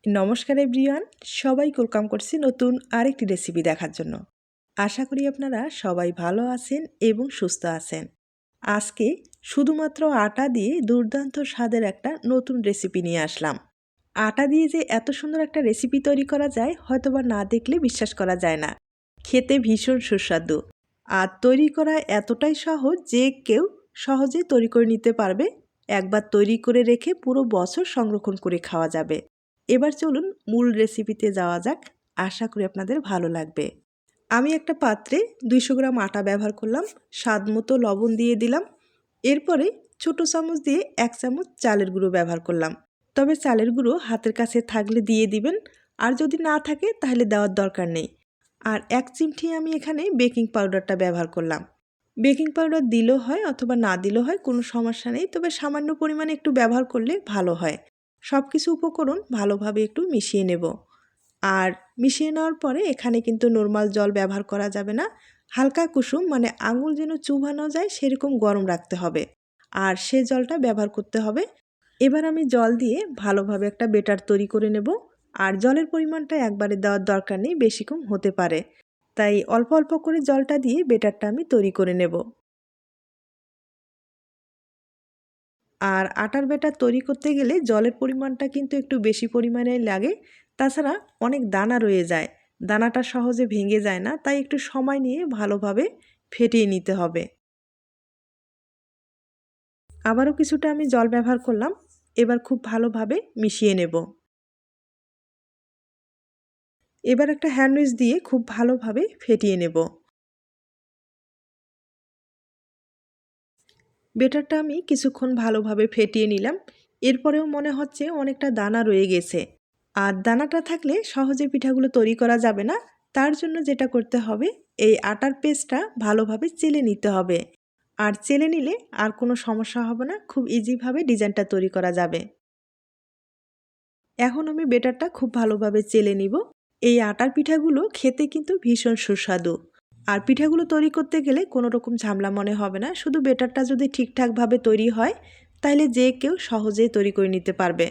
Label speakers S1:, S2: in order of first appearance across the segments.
S1: নমস্কার এভরিওয়ান, সবাইকে ওয়েলকাম করছি নতুন আরেকটি রেসিপি দেখার জন্য। আশা করি আপনারা সবাই ভালো আছেন এবং সুস্থ আছেন। আজকে শুধুমাত্র আটা দিয়ে দুর্দান্ত স্বাদের একটা নতুন রেসিপি নিয়ে আসলাম। আটা দিয়ে যে এত সুন্দর একটা রেসিপি তৈরি করা যায় হয়তোবা না দেখলে বিশ্বাস করা যায় না। খেতে ভীষণ সুস্বাদু আর তৈরি করা এতটাই সহজ যে কেউ সহজে তৈরি করে নিতে পারবে। একবার তৈরি করে রেখে পুরো বছর সংরক্ষণ করে খাওয়া যাবে। এবার চলুন মূল রেসিপিতে যাওয়া যাক। আশা করি আপনাদের ভালো লাগবে। আমি একটা পাত্রে 200 গ্রাম আটা ব্যবহার করলাম, স্বাদ মতো লবণ দিয়ে দিলাম। এরপরে ছোট চামচ দিয়ে 1 চামচ চালের গুঁড়ো ব্যবহার করলাম। তবে চালের গুঁড়ো হাতের কাছে থাকলে দিয়ে দিবেন, আর যদি না থাকে তাহলে দেওয়ার দরকার নেই। আর 1 চিমটি আমি এখানে বেকিং পাউডারটা ব্যবহার করলাম। বেকিং পাউডার দিলেও হয় অথবা না দিলেও হয়, কোনো সমস্যা নেই, তবে সামান্য পরিমাণে একটু ব্যবহার করলে ভালো হয়। সব কিছু উপকরণ ভালোভাবে একটু মিশিয়ে নেব। আর মিশিয়ে নেওয়ার পরে এখানে কিন্তু নরমাল জল ব্যবহার করা যাবে না। হালকা কুসুম মানে আঙুল যেন চুবানো যায় সেরকম গরম রাখতে হবে, আর সে জলটা ব্যবহার করতে হবে। এবার আমি জল দিয়ে ভালোভাবে একটা বেটার তৈরি করে নেব। আর জলের পরিমাণটা একবারে দেওয়ার দরকার নেই, বেশি কম হতে পারে। তাই অল্প অল্প করে জলটা দিয়ে বেটারটা আমি তৈরি করে নেব। আর আটার ব্যাটার তৈরি করতে গেলে জলের পরিমাণটা কিন্তু একটু বেশি পরিমাণে লাগে। তাছাড়া অনেক দানা রয়ে যায়, দানাটা সহজে ভেঙে যায় না, তাই একটু সময় নিয়ে ভালোভাবে ফেটিয়ে নিতে হবে। আবারও কিছুটা আমি জল ব্যবহার করলাম। এবার খুব ভালোভাবে মিশিয়ে নেব। এবার একটা হ্যান্ড উইচ দিয়ে খুব ভালোভাবে ফেটিয়ে নেব। বেটারটা আমি কিছুক্ষণ ভালোভাবে ফেটিয়ে নিলাম। এরপরেও মনে হচ্ছে অনেকটা দানা রয়ে গেছে। আর দানাটা থাকলে সহজে পিঠাগুলো তৈরি করা যাবে না। তার জন্য যেটা করতে হবে, এই আটার পেস্টটা ভালোভাবে চেলে নিতে হবে। আর চেলে নিলে আর কোনো সমস্যা হবে না, খুব ইজিভাবে ডিজাইনটা তৈরি করা যাবে। এখন আমি বেটারটা খুব ভালোভাবে চেলে নিব। এই আটার পিঠাগুলো খেতে কিন্তু ভীষণ সুস্বাদু। আর পিঠাগুলো তৈরি করতে গেলে কোনো রকম ঝামেলা মনে হবে না, শুধু বেটারটা যদি ঠিকঠাকভাবে তৈরি হয় তাহলে যে কেউ সহজেই তৈরি করে নিতে পারবে।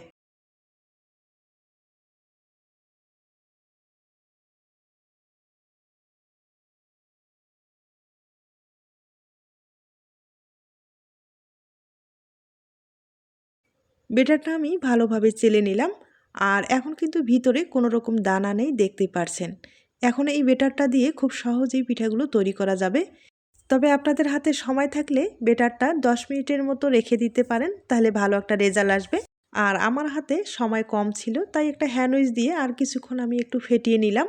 S1: বেটারটা আমি ভালোভাবে চেলে নিলাম। আর এখন কিন্তু ভিতরে কোনো রকম দানা নেই, দেখতেই পারছেন। এখন এই বেটারটা দিয়ে খুব সহজেই পিঠাগুলো তৈরি করা যাবে। তবে আপনাদের হাতে সময় থাকলে বেটারটা 10 মিনিটের মতো রেখে দিতে পারেন, তাহলে ভালো একটা রেজাল্ট আসবে। আর আমার হাতে সময় কম ছিল, তাই একটা হ্যান্ড উইচ দিয়ে আর কিছুক্ষণ আমি একটু ফেটিয়ে নিলাম।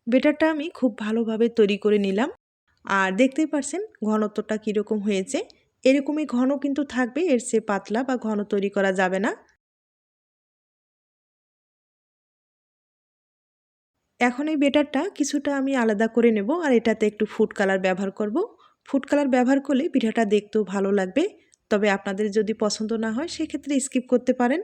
S1: বেটারটা আমি খুব ভালোভাবে তৈরি করে নিলাম। আর দেখতেই পারছেন ঘনত্বটা কীরকম হয়েছে। এরকমই ঘন কিন্তু থাকবে, এর চেয়ে পাতলা বা ঘন তৈরি করা যাবে না। এখন এই বেটারটা কিছুটা আমি আলাদা করে নেব, আর এটাতে একটু ফুড কালার ব্যবহার করব। ফুড কালার ব্যবহার করলে পিঠাটা দেখতেও ভালো লাগবে। তবে আপনাদের যদি পছন্দ না হয় সেক্ষেত্রে স্কিপ করতে পারেন।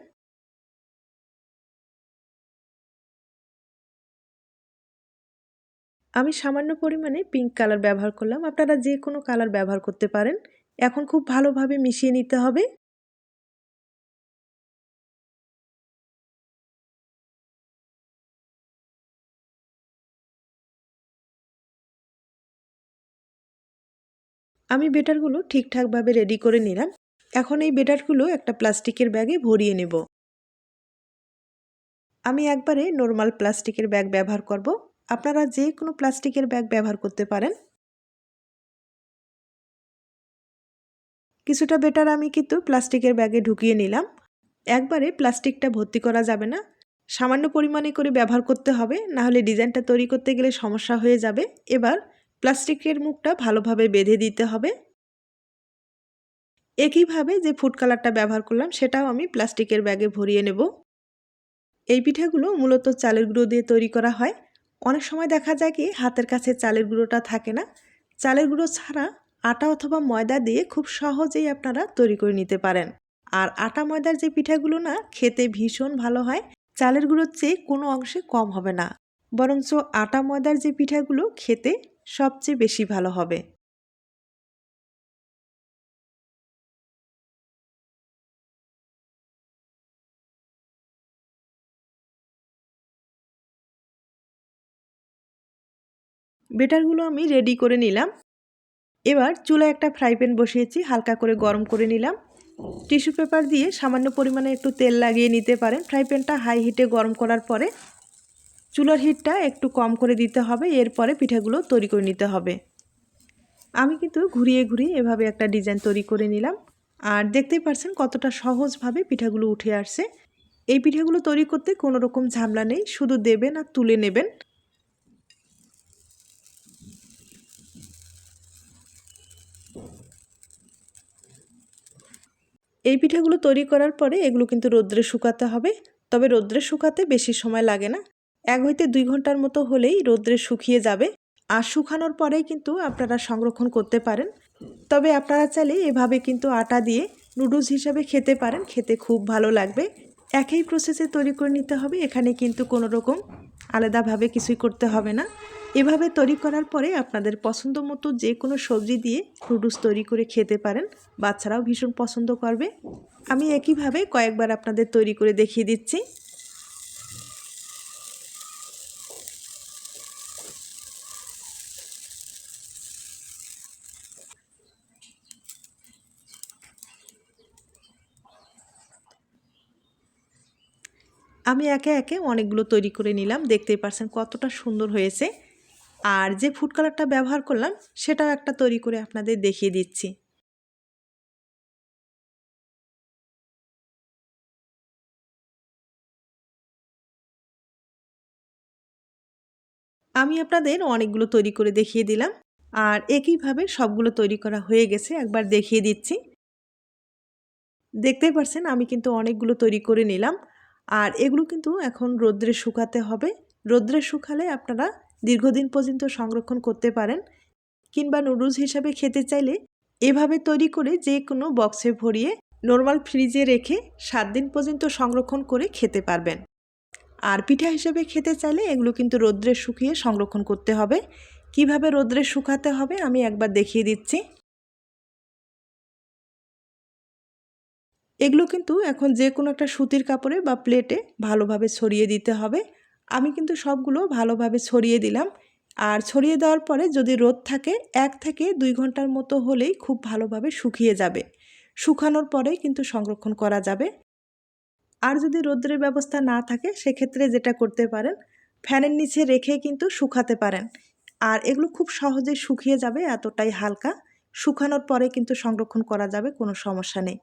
S1: আমি সামান্য পরিমাণে পিঙ্ক কালার ব্যবহার করলাম, আপনারা যে কোনো কালার ব্যবহার করতে পারেন। এখন খুব ভালোভাবে মিশিয়ে নিতে হবে। আমি বেটারগুলো ঠিকঠাকভাবে রেডি করে নিলাম। এখন এই বেটারগুলো একটা প্লাস্টিকের ব্যাগে ভরিয়ে নেব। আমি একবারে নরমাল প্লাস্টিকের ব্যাগ ব্যবহার করব। আপনারা যে কোনো প্লাস্টিকের ব্যাগ ব্যবহার করতে পারেন। কিছুটা বেটার আমি কিন্তু প্লাস্টিকের ব্যাগে ঢুকিয়ে নিলাম। একবারে প্লাস্টিকটা ভর্তি করা যাবে না, সামান্য পরিমাণে করে ব্যবহার করতে হবে, না হলে ডিজাইনটা তৈরি করতে গেলে সমস্যা হয়ে যাবে। এবার প্লাস্টিকের মুখটা ভালোভাবে বেঁধে দিতে হবে। একইভাবে যে ফুড কালারটা ব্যবহার করলাম সেটাও আমি প্লাস্টিকের ব্যাগে ভরিয়ে নেব। এই পিঠাগুলো মূলত চালের গুঁড়ো দিয়ে তৈরি করা হয়। অনেক সময় দেখা যায় কি হাতের কাছে চালের গুঁড়োটা থাকে না। চালের গুঁড়ো ছাড়া আটা অথবা ময়দা দিয়ে খুব সহজেই আপনারা তৈরি করে নিতে পারেন। আর আটা ময়দার যে পিঠাগুলো না খেতে ভীষণ ভালো হয়, চালের গুঁড়োর চেয়ে কোনো অংশে কম হবে না, বরঞ্চ আটা ময়দার যে পিঠাগুলো খেতে সবচেয়ে বেশি ভালো হবে। বেটারগুলো আমি রেডি করে নিলাম। এবার চুলায় একটা ফ্রাই প্যান বসিয়েছি, হালকা করে গরম করে নিলাম। টিস্যু পেপার দিয়ে সামান্য পরিমাণে একটু তেল লাগিয়ে নিতে পারেন। ফ্রাই প্যানটা হাই হিটে গরম করার পরে চুলার হিটটা একটু কম করে দিতে হবে। এরপরে পিঠাগুলো তৈরি করে নিতে হবে। আমি কিন্তু ঘুরিয়ে ঘুরিয়ে এভাবে একটা ডিজাইন তৈরি করে নিলাম। আর দেখতেই পাচ্ছেন কতটা সহজভাবে পিঠাগুলো উঠে আসছে। এই পিঠাগুলো তৈরি করতে কোনো রকম ঝামেলা নেই, শুধু দেবেন আর তুলে নেবেন। এই পিঠাগুলো তৈরি করার পরে এগুলো কিন্তু রোদ্রে শুকাতে হবে। তবে রোদ্রে শুকাতে বেশি সময় লাগে না, 1 হইতে 2 ঘন্টার মতো হলেই রোদ্রে শুকিয়ে যাবে। আর শুকানোর পরেই কিন্তু আপনারা সংরক্ষণ করতে পারেন। তবে আপনারা চাইলে এভাবে কিন্তু আটা দিয়ে নুডলস হিসাবে খেতে পারেন, খেতে খুব ভালো লাগবে। একই প্রসেসে তৈরি করে নিতে হবে, এখানে কিন্তু কোনো রকম আলাদাভাবে কিছুই করতে হবে না। এভাবে তৈরি করার পরে আপনাদের পছন্দ মতো যে কোনো সবজি দিয়ে নুডলস তৈরি করে খেতে পারেন, বাচ্চারাও ভীষণ পছন্দ করবে। আমি একইভাবে কয়েকবার আপনাদের তৈরি করে দেখিয়ে দিচ্ছি। আমি একে একে অনেকগুলো তৈরি করে নিলাম, দেখতেই পাচ্ছেন কতটা সুন্দর হয়েছে। আর যে ফুড কালারটা ব্যবহার করলাম সেটাও একটা তৈরি করে আপনাদের দেখিয়ে দিচ্ছি। আমি আপনাদের অনেকগুলো তৈরি করে দেখিয়ে দিলাম। আর একইভাবে সবগুলো তৈরি করা হয়ে গেছে, একবার দেখিয়ে দিচ্ছি। দেখতেই পাচ্ছেন আমি কিন্তু অনেকগুলো তৈরি করে নিলাম। আর এগুলো কিন্তু এখন রোদ্রে শুকাতে হবে। রোদ্রে শুকালে আপনারা দীর্ঘদিন পর্যন্ত সংরক্ষণ করতে পারেন, কিংবা নুডলস হিসাবে খেতে চাইলে এভাবে তৈরি করে যে কোনো বক্সে ভরিয়ে নর্মাল ফ্রিজে রেখে 7 দিন পর্যন্ত সংরক্ষণ করে খেতে পারবেন। আর পিঠা হিসেবে খেতে চাইলে এগুলো কিন্তু রোদ্রে শুকিয়ে সংরক্ষণ করতে হবে। কিভাবে রোদ্রে শুকাতে হবে আমি একবার দেখিয়ে দিচ্ছি। এগুলো কিন্তু এখন যে কোনো একটা সুতির কাপড়ে বা প্লেটে ভালোভাবে ছড়িয়ে দিতে হবে। আমি কিন্তু সবগুলো ভালোভাবে ছড়িয়ে দিলাম। আর ছড়িয়ে দেওয়ার পরে যদি রোদ থাকে 1 থেকে 2 ঘন্টার মতো হলেই খুব ভালোভাবে শুকিয়ে যাবে। শুকানোর পরে কিন্তু সংরক্ষণ করা যাবে। আর যদি রোদ্রের ব্যবস্থা না থাকে সেক্ষেত্রে যেটা করতে পারেন, ফ্যানের নিচে রেখে কিন্তু শুকাতে পারেন। আর এগুলো খুব সহজে শুকিয়ে যাবে, এতটাই হালকা। শুকানোর পরে কিন্তু সংরক্ষণ করা যাবে, কোনো সমস্যা নেই।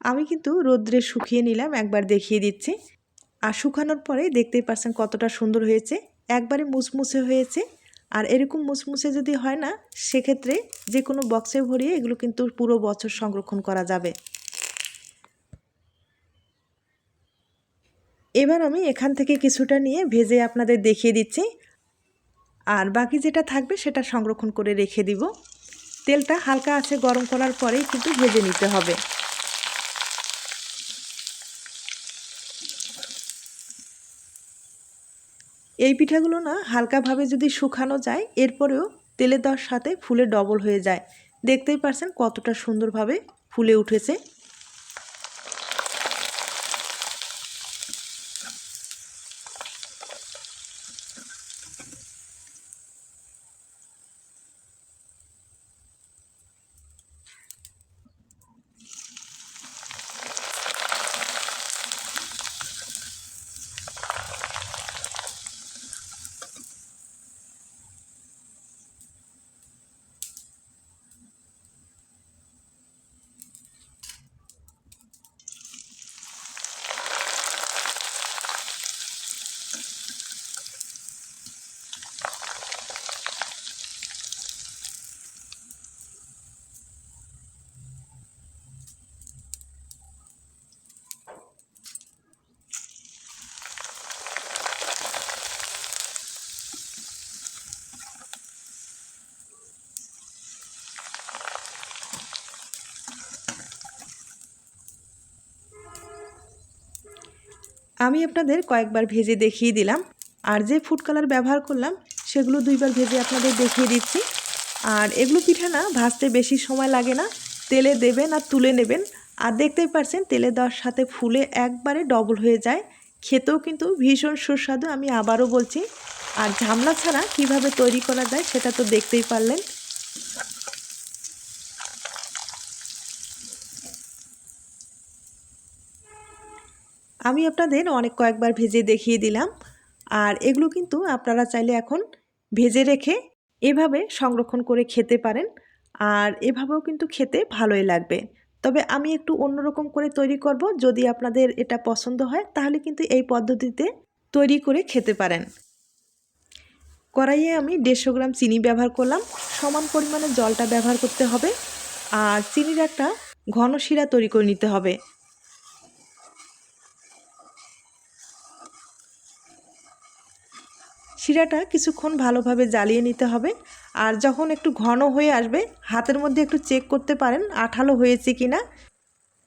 S1: আমি কিন্তু রোদ্রে শুকিয়ে নিলাম, একবার দেখিয়ে দিচ্ছি। আর শুকানোর পরে দেখতেই পাচ্ছেন কতটা সুন্দর হয়েছে, একবারে মুচমুচে হয়েছে। আর এরকম মুচমুচে যদি হয় না, সেক্ষেত্রে যে কোনো বক্সে ভরিয়ে এগুলো কিন্তু পুরো বছর সংরক্ষণ করা যাবে। এবার আমি এখান থেকে কিছুটা নিয়ে ভেজে আপনাদের দেখিয়ে দিচ্ছি। আর বাকি যেটা থাকবে সেটা সংরক্ষণ করে রেখে দিব। তেলটা হালকা আঁচে গরম করার পরেই কিন্তু ভেজে নিতে হবে। এই পিঠাগুলো না হালকাভাবে যদি শুকানো যায়, এরপরেও তেলে দেওয়ার সাথে ফুলে ডবল হয়ে যায়। দেখতেই পাচ্ছেন কতটা সুন্দরভাবে ফুলে উঠেছে। আমি আপনাদের কয়েকবার ভেজে দেখিয়ে দিলাম। আর যে ফুড কালার ব্যবহার করলাম সেগুলো 2বার ভেজে আপনাদের দেখিয়ে দিচ্ছি। আর এগুলো পিঠা না ভাজতে বেশি সময় লাগে না, তেলে দেবেন আর তুলে নেবেন। আর দেখতেই পাচ্ছেন তেলে দেওয়ার সাথে ফুলে একবারে ডবল হয়ে যায়। খেতেও কিন্তু ভীষণ সুস্বাদু, আমি আবারও বলছি। আর ঝামেলা ছাড়া কিভাবে তৈরি করা যায় সেটা তো দেখতেই পারলেন। আমি আপনাদের অনেক কয়েকবার ভেজে দেখিয়ে দিলাম। আর এগুলো কিন্তু আপনারা চাইলে এখন ভেজে রেখে এভাবে সংরক্ষণ করে খেতে পারেন। আর এভাবেও কিন্তু খেতে ভালোই লাগবে। তবে আমি একটু অন্যরকম করে তৈরি করব। যদি আপনাদের এটা পছন্দ হয় তাহলে কিন্তু এই পদ্ধতিতে তৈরি করে খেতে পারেন। কড়াইয়ে আমি 150 গ্রাম চিনি ব্যবহার করলাম। সমান পরিমাণে জলটা ব্যবহার করতে হবে। আর চিনির একটা ঘন শিরা তৈরি করে নিতে হবে। শিরাটা কিছুক্ষণ ভালোভাবে জ্বালিয়ে নিতে হবে। আর যখন একটু ঘন হয়ে আসবে হাতের মধ্যে একটু চেক করতে পারেন আঠালো হয়েছে কিনা।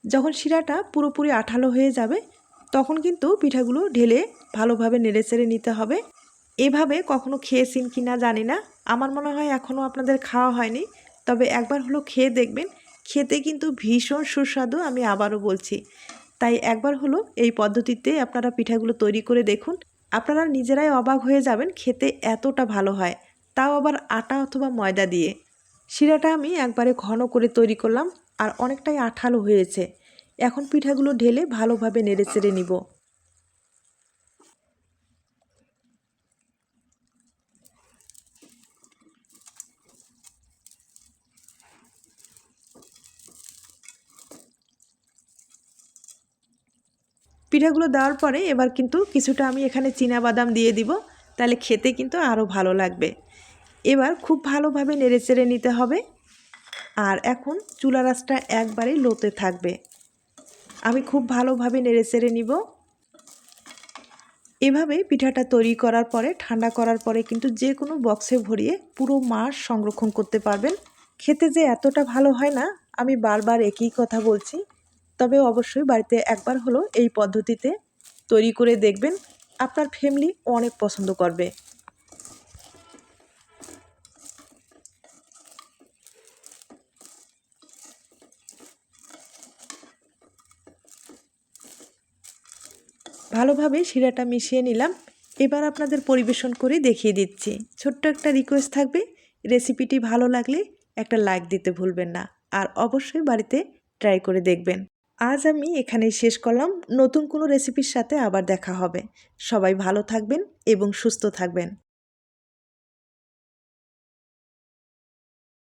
S1: যখন শিরাটা পুরোপুরি আঠালো হয়ে যাবে তখন কিন্তু পিঠাগুলো ঢেলে ভালোভাবে নেড়েচেড়ে নিতে হবে। এভাবে কখনো খেয়েছেন কিনা জানি না, আমার মনে হয় এখনও আপনাদের খাওয়া হয়নি। তবে একবার হলো খেয়ে দেখবেন, খেতে কিন্তু ভীষণ সুস্বাদু, আমি আবারও বলছি। তাই একবার হলো এই পদ্ধতিতে আপনারা পিঠাগুলো তৈরি করে দেখুন। আপনারা নিজেরাই অবাক হয়ে যাবেন খেতে এতটা ভালো হয়, তাও আবার আটা অথবা ময়দা দিয়ে। শিরাটা আমি একবারে ঘন করে তৈরি করলাম আর অনেকটাই আঠালো হয়েছে। এখন পিঠাগুলো ঢেলে ভালোভাবে নেড়েচেড়ে নিব। পিঠাগুলো দেওয়ার পরে এবার কিন্তু কিছুটা আমি এখানে চীনাবাদাম দিয়ে দিব, তাহলে খেতে কিন্তু আরও ভালো লাগবে। এবার খুব ভালোভাবে নেড়েচেড়ে নিতে হবে। আর এখন চুলা আঁচটা একবারেই লোতে থাকবে। আমি খুব ভালোভাবে নেড়েচেড়ে নিব। এভাবে পিঠাটা তৈরি করার পরে ঠান্ডা করার পরে কিন্তু যে কোনো বক্সে ভরিয়ে পুরো মাস সংরক্ষণ করতে পারবেন। খেতে যে এতটা ভালো হয় না, আমি বারবার একই কথা বলছি। তবে অবশ্যই বাড়িতে একবার হলো এই পদ্ধতিতে তৈরি করে দেখবেন, আপনার ফ্যামিলি অনেক পছন্দ করবে। ভালোভাবে শিরাটা মিশিয়ে নিলাম। এবার আপনাদের পরিবেশন করে দেখিয়ে দিচ্ছি। ছোট্ট একটা রিকোয়েস্ট থাকবে, রেসিপিটি ভালো লাগলে একটা লাইক দিতে ভুলবেন না। আর অবশ্যই বাড়িতে ট্রাই করে দেখবেন। আজ আমি এখানেই শেষ করলাম। নতুন কোনো রেসিপির সাথে আবার দেখা হবে। সবাই ভালো থাকবেন এবং সুস্থ থাকবেন।